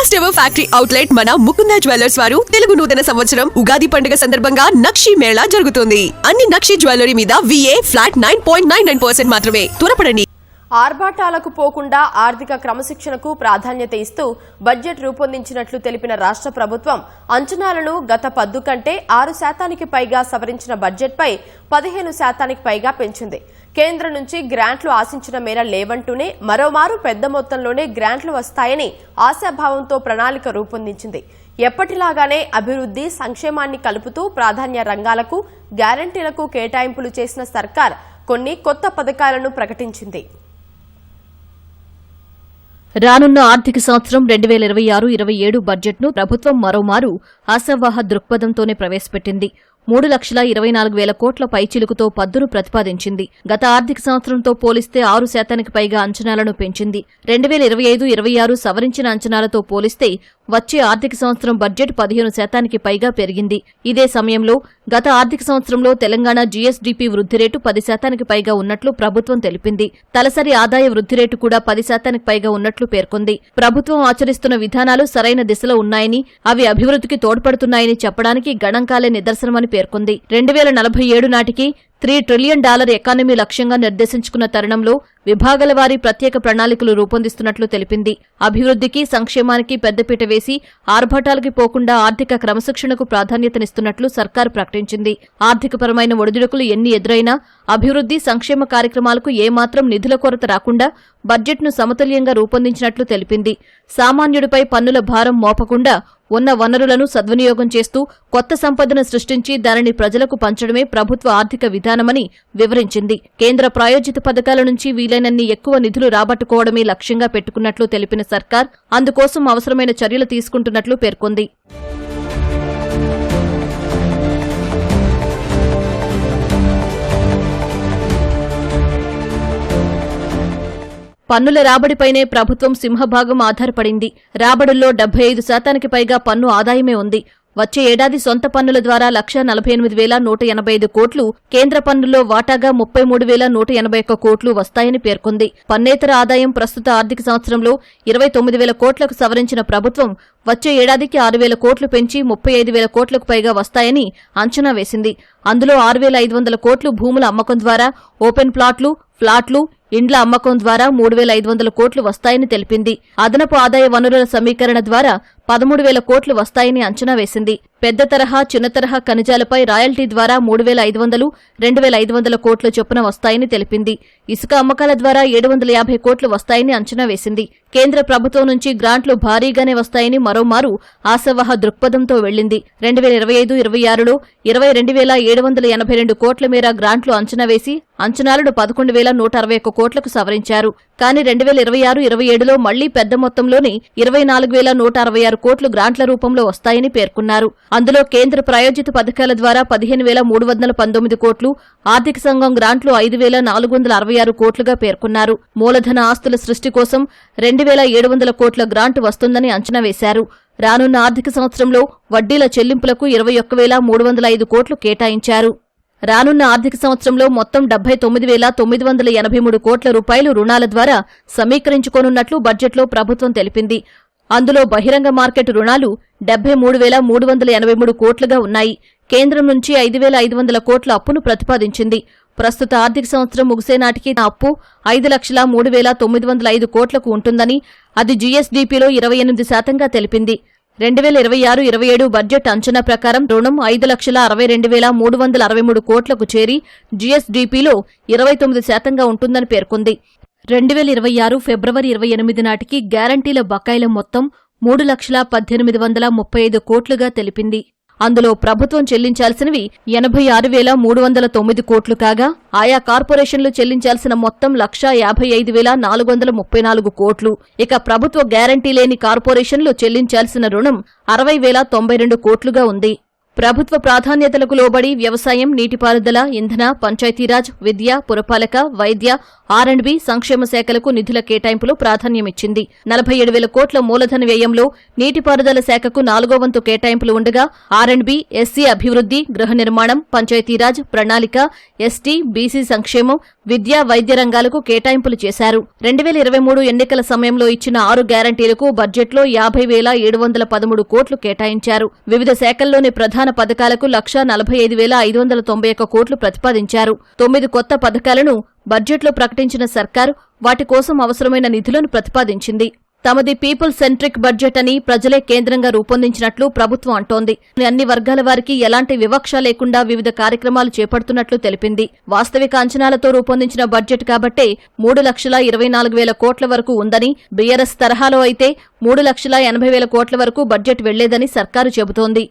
First ever factory outlet మన Mukunda jewellers వారు తెలుగు నూతన సంవత్సరం ఉగాది పండుగ సందర్భంగా నక్షి మేళా జరుగుతుంది. అన్ని నక్షి జ్యువెలరీ మీద VA ఫ్లాట్ 9.99% మాత్రమే. త్వరపడండి. ఆర్భాటాలకు పోకుండా ఆర్థిక క్రమశిక్షణకు ప్రాధాన్యత ఇస్తూ బడ్జెట్ రూపొందించినట్లు తెలిపిన రాష్ట్ర ప్రభుత్వం అంచనాలను గత 10 కంటే 6% పైగా సవరించిన బడ్జెట్పై 15% పైగా పెంచింది. కేంద్రం నుంచి గ్రాంట్లు ఆశించిన మేర లేవంటూనే మరోమారు పెద్ద మొత్తంలోనే గ్రాంట్లు వస్తాయని ఆశాభావంతో ప్రణాళిక రూపొందించింది. ఎప్పటిలాగానే అభివృద్ధి సంక్షేమాన్ని కలుపుతూ ప్రాధాన్య రంగాలకు గ్యారంటీలకు కేటాయింపులు చేసిన సర్కార్ కొన్ని కొత్త పథకాలను ప్రకటించింది. రానున్న ఆర్థిక సంవత్సరం 2026-27 బడ్జెట్ను ప్రభుత్వం మరోమారు ఆశావాహ దృక్పథంతోనే ప్రవేశపెట్టింది. 3,24,000 కోట్ల పైచిలుకుతో పద్దును ప్రతిపాదించింది. గత ఆర్థిక సంవత్సరంతో పోలిస్తే 6% పైగా అంచనాలను పెంచింది. 2025-26 సవరించిన అంచనాలతో పోలిస్తే వచ్చే ఆర్థిక సంవత్సరం బడ్జెట్ 15% పైగా పెరిగింది. ఇదే సమయంలో గత ఆర్థిక సంవత్సరంలో తెలంగాణ GSDP వృద్ధి రేటు 10% పైగా ఉన్నట్లు ప్రభుత్వం తెలిపింది. తలసరి ఆదాయ వృద్ధి రేటు కూడా 10% పైగా ఉన్నట్లు పేర్కొంది. ప్రభుత్వం ఆచరిస్తున్న విధానాలు సరైన దిశలో ఉన్నాయని, అవి అభివృద్ధికి తోడ్పడుతున్నాయని చెప్పడానికి గణాంకాలే నిదర్శనమని పేర్కొంది. 2047 నాటికి $3 ట్రిలియన్ ఎకానమీ లక్ష్యంగా నిర్దేశించుకున్న తరుణంలో విభాగాల వారీ ప్రత్యేక ప్రణాళికలు రూపొందిస్తున్నట్లు తెలిపింది. అభివృద్ధికి సంక్షేమానికి పెద్దపీట వేసి ఆర్భాటాలకి పోకుండా ఆర్థిక క్రమశిక్షణకు ప్రాధాన్యతనిస్తున్నట్లు సర్కారు ప్రకటించింది. ఆర్థికపరమైన ఒడిదుడుకులు ఎన్ని ఎదురైనా అభివృద్ధి సంక్షేమ కార్యక్రమాలకు ఏమాత్రం నిధుల కొరత రాకుండా బడ్జెట్ను సమతుల్యంగా రూపొందించినట్లు తెలిపింది. సామాన్యుడిపై పన్నుల భారం మోపకుండా ఉన్న వనరులను సద్వినియోగం చేస్తూ కొత్త సంపదను సృష్టించి దానిని ప్రజలకు పంచడమే ప్రభుత్వ ఆర్థిక విధానమని వివరించింది. కేంద్ర ప్రాయోజిత పథకాల నుంచి వీలైనన్ని ఎక్కువ నిధులు రాబట్టుకోవడమే లక్ష్యంగా పెట్టుకున్నట్లు తెలిపిన సర్కార్ అందుకోసం అవసరమైన చర్యలు తీసుకుంటున్నట్లు పేర్కొంది. పన్నుల రాబడిపైనే ప్రభుత్వం సింహభాగం ఆధారపడింది. రాబడుల్లో 75% పైగా పన్ను ఆదాయమే ఉంది. వచ్చే ఏడాది సొంత పన్నుల ద్వారా 1,48,185 కోట్లు, కేంద్ర పన్నుల్లో వాటాగా 33,181 కోట్లు వస్తాయని పేర్కొంది. పన్నేతర ఆదాయం ప్రస్తుత ఆర్థిక సంవత్సరంలో 29,000 కోట్లకు సవరించిన ప్రభుత్వం వచ్చే ఏడాదికి 6,000 కోట్లు పెంచి 35,000 కోట్లకు పైగా వస్తాయని అంచనా వేసింది. అందులో 6,500 కోట్లు భూముల అమ్మకం ద్వారా, ఓపెన్ ప్లాట్లు, ఫ్లాట్లు, ఇండ్ల అమ్మకం ద్వారా 3,500 కోట్లు వస్తాయని తెలిపింది. అదనపు ఆదాయ వనరుల సమీకరణ ద్వారా 13,000 కోట్లు వస్తాయని అంచనా వేసింది. పెద్ద తరహా, చిన్న తరహా ఖనిజాలపై రాయల్టీ ద్వారా 3,500, 2,500 కోట్ల చొప్పున వస్తాయని తెలిపింది. ఇసుక అమ్మకాల ద్వారా 750 కోట్లు వస్తాయని అంచనా వేసింది. కేంద్ర ప్రభుత్వం నుంచి గ్రాంట్లు భారీగానే వస్తాయని మరోమారు ఆశావహ దృక్పథంతో వెళ్లింది. 2025-26లో 22,782 కోట్ల మేర గ్రాంట్లు అంచనా వేసి అంచనాలను 11,161 కోట్లకు సవరించారు. కానీ 2026-27లో మళ్లీ పెద్ద మొత్తంలోనే 24,166 కోట్లు గ్రాంట్ల రూపంలో వస్తాయని పేర్కొన్నారు. అందులో కేంద్ర ప్రాయోజిత పథకాల ద్వారా 15,319 కోట్లు, ఆర్థిక సంఘం గ్రాంట్లు 5,466 కోట్లుగా పేర్కొన్నారు. మూలధన ఆస్తుల సృష్టి కోసం 2,700 కోట్ల గ్రాంటు వస్తుందని అంచనా వేశారు. రానున్న ఆర్థిక సంవత్సరంలో వడ్డీల చెల్లింపులకు 21,305 కోట్లు కేటాయించారు. రానున్న ఆర్థిక సంవత్సరంలో మొత్తం 79,983 కోట్ల రూపాయలు రుణాల ద్వారా సమీకరించుకోనున్నట్లు బడ్జెట్లో ప్రభుత్వం తెలిపింది. అందులో బహిరంగ మార్కెట్ రుణాలు 73,383 కోట్లుగా ఉన్నాయి. కేంద్రం నుంచి 5,500 కోట్ల అప్పును ప్రతిపాదించింది. ప్రస్తుత ఆర్థిక సంవత్సరం ముగిసే నాటికి అప్పు 5,03,905 కోట్లకు ఉంటుందని, అది GSDPలో 28%గా తెలిపింది. 2026-27 బడ్జెట్ అంచనా ప్రకారం రుణం 5,62,363 కోట్లకు చేరి GSDPలో 29%గా ఉంటుందని పేర్కొంది. 2026 ఫిబ్రవరి 28 నాటికి గ్యారంటీల బకాయిల మొత్తం 3,18,35 కోట్లుగా తెలిపింది. అందులో ప్రభుత్వం చెల్లించాల్సినవి 86,309 కోట్లు కాగా, ఆయా కార్పొరేషన్లు చెల్లించాల్సిన మొత్తం 1,55,434 కోట్లు. ఇక ప్రభుత్వ గ్యారంటీ లేని కార్పొరేషన్లు చెల్లించాల్సిన రుణం 60,092 కోట్లుగా ఉంది. ప్రభుత్వ ప్రాధాన్యతలకు లోబడి వ్యవసాయం, నీటిపారుదల, ఇంధన, పంచాయతీరాజ్, విద్య, పురపాలక, వైద్య, ఆర్&బి, సంక్షేమ శాఖలకు నిధుల కేటాయింపులో ప్రాధాన్యమిచ్చింది. 47,000 కోట్ల మూలధన వ్యయంలో నీటిపారుదల శాఖకు 4వ వంతు కేటాయింపులు ఉండగా ఆర్&బి, ఎస్సీ అభివృద్ధి, గృహ నిర్మాణం, పంచాయతీరాజ్, ప్రణాళిక, ఎస్టీ, బీసీ సంక్షేమం, విద్య, వైద్య రంగాలకు కేటాయింపులు చేశారు. 2023 ఎన్నికల సమయంలో ఇచ్చిన 6 గ్యారంటీలకు బడ్జెట్లో 50,713 కోట్లు కేటాయించారు. వివిధ శాఖల్లోని ప్రధాన పథకాలకు 1,45,591 కోట్లు ప్రతిపాదించారు. 9 కొత్త పథకాలను బడ్జెట్లో ప్రకటించిన సర్కారు వాటి కోసం అవసరమైన నిధులను ప్రతిపాదించింది. తమది పీపుల్ సెంట్రిక్ బడ్జెట్ అని, ప్రజలే కేంద్రంగా రూపొందించినట్లు ప్రభుత్వం అంటోంది. అన్ని వర్గాల వారికి ఎలాంటి వివక్ష లేకుండా వివిధ కార్యక్రమాలు చేపడుతున్నట్లు తెలిపింది. వాస్తవిక అంచనాలతో రూపొందించిన బడ్జెట్ కాబట్టే 3,24,000 కోట్ల వరకు ఉందని, బీఆర్ఎస్ తరహాలో అయితే 3,80,000 కోట్ల వరకు బడ్జెట్ వెళ్లేదని సర్కారు చెబుతోంది.